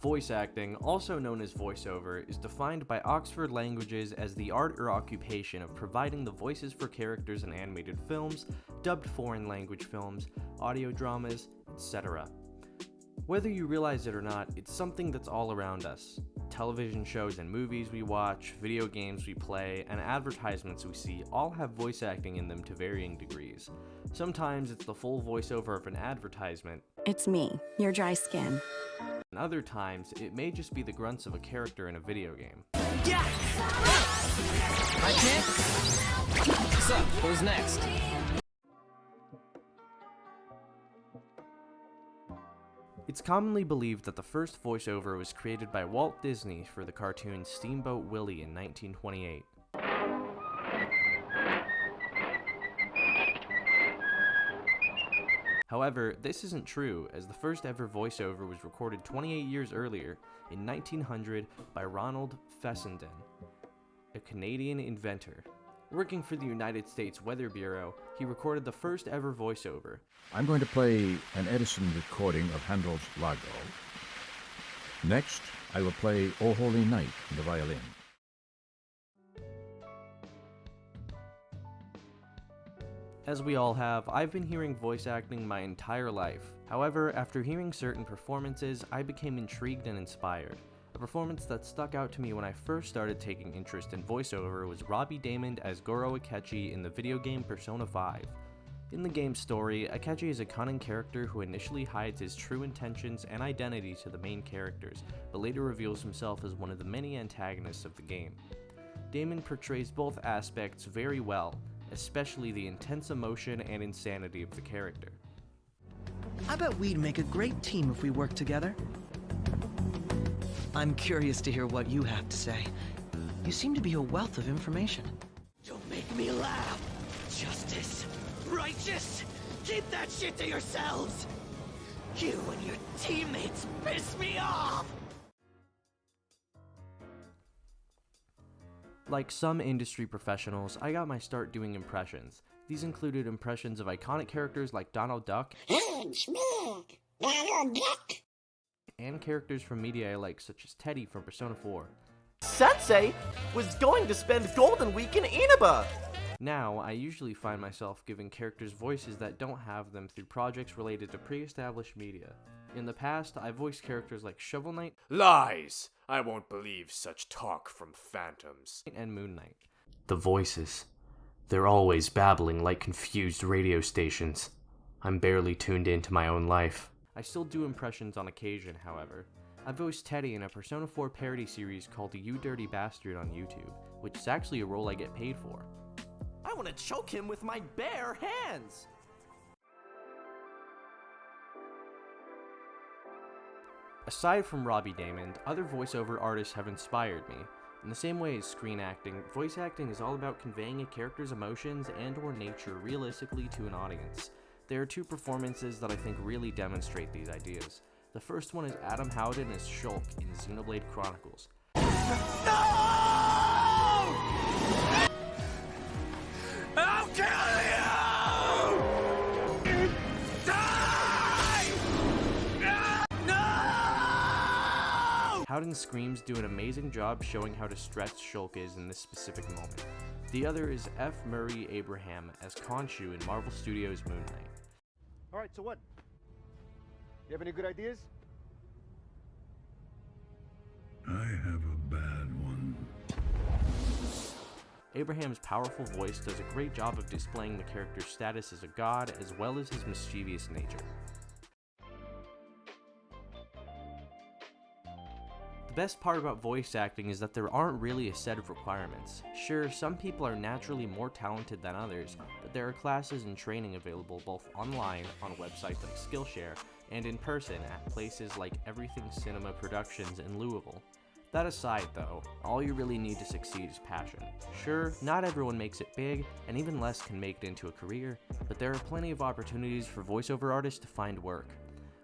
Voice acting, also known as voiceover, is defined by Oxford Languages as the art or occupation of providing the voices for characters in animated films, dubbed foreign language films, audio dramas, etc. Whether you realize it or not, it's something that's all around us. Television shows and movies we watch, video games we play, and advertisements we see all have voice acting in them to varying degrees. Sometimes it's the full voiceover of an advertisement. It's me, your dry skin. And other times, it may just be the grunts of a character in a video game. Yeah! I can't? What's up? Who's next? It's commonly believed that the first voiceover was created by Walt Disney for the cartoon Steamboat Willie in 1928. However, this isn't true, as the first ever voiceover was recorded 28 years earlier, in 1900, by Ronald Fessenden, a Canadian inventor. Working for the United States Weather Bureau, he recorded the first ever voiceover. I'm going to play an Edison recording of Handel's Largo. Next, I will play O Holy Night on the violin. As we all have, I've been hearing voice acting my entire life. However, after hearing certain performances, I became intrigued and inspired. A performance that stuck out to me when I first started taking interest in voiceover was Robbie Daymond as Goro Akechi in the video game Persona 5. In the game's story, Akechi is a cunning character who initially hides his true intentions and identity to the main characters, but later reveals himself as one of the many antagonists of the game. Daymond portrays both aspects very well, especially the intense emotion and insanity of the character. I bet we'd make a great team if we worked together. I'm curious to hear what you have to say. You seem to be a wealth of information. Don't make me laugh! Justice! Righteous! Keep that shit to yourselves! You and your teammates piss me off! Like some industry professionals, I got my start doing impressions. These included impressions of iconic characters like Donald Duck, and characters from media I like, such as Teddy from Persona 4. Sensei was going to spend Golden Week in Inaba! Now, I usually find myself giving characters voices that don't have them through projects related to pre-established media. In the past, I voiced characters like Shovel Knight, Lies! I won't believe such talk from phantoms. And Moon Knight. The voices. They're always babbling like confused radio stations. I'm barely tuned into my own life. I still do impressions on occasion, however. I voiced Teddy in a Persona 4 parody series called You Dirty Bastard on YouTube, which is actually a role I get paid for. I want to choke him with my bare hands! Aside from Robbie Daymond, other voiceover artists have inspired me. In the same way as screen acting, voice acting is all about conveying a character's emotions and/or nature realistically to an audience. There are two performances that I think really demonstrate these ideas. The first one is Adam Howden as Shulk in Xenoblade Chronicles. No! I'll kill you! Die! No! Howden's screams do an amazing job showing how distressed Shulk is in this specific moment. The other is F. Murray Abraham as Khonshu in Marvel Studios' Moon Knight. Alright, so what? You have any good ideas? I have a bad one. Abraham's powerful voice does a great job of displaying the character's status as a god as well as his mischievous nature. The best part about voice acting is that there aren't really a set of requirements. Sure, some people are naturally more talented than others, but there are classes and training available both online on websites like Skillshare and in person at places like Everything Cinema Productions in Louisville. That aside though, all you really need to succeed is passion. Sure, not everyone makes it big, and even less can make it into a career, but there are plenty of opportunities for voiceover artists to find work.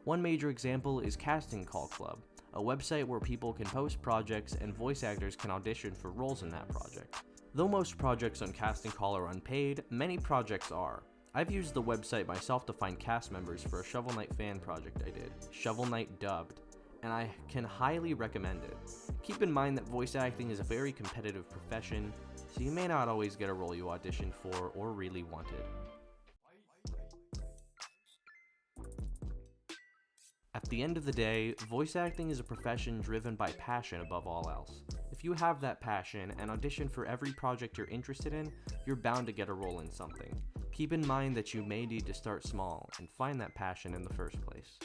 One major example is Casting Call Club, a website where people can post projects and voice actors can audition for roles in that project. Though most projects on Casting Call are unpaid, many projects are. I've used the website myself to find cast members for a Shovel Knight fan project I did, Shovel Knight Dubbed. and I can highly recommend it. Keep in mind that voice acting is a very competitive profession, so you may not always get a role you auditioned for or really wanted. At the end of the day, voice acting is a profession driven by passion above all else. If you have that passion and audition for every project you're interested in, you're bound to get a role in something. Keep in mind that you may need to start small and find that passion in the first place.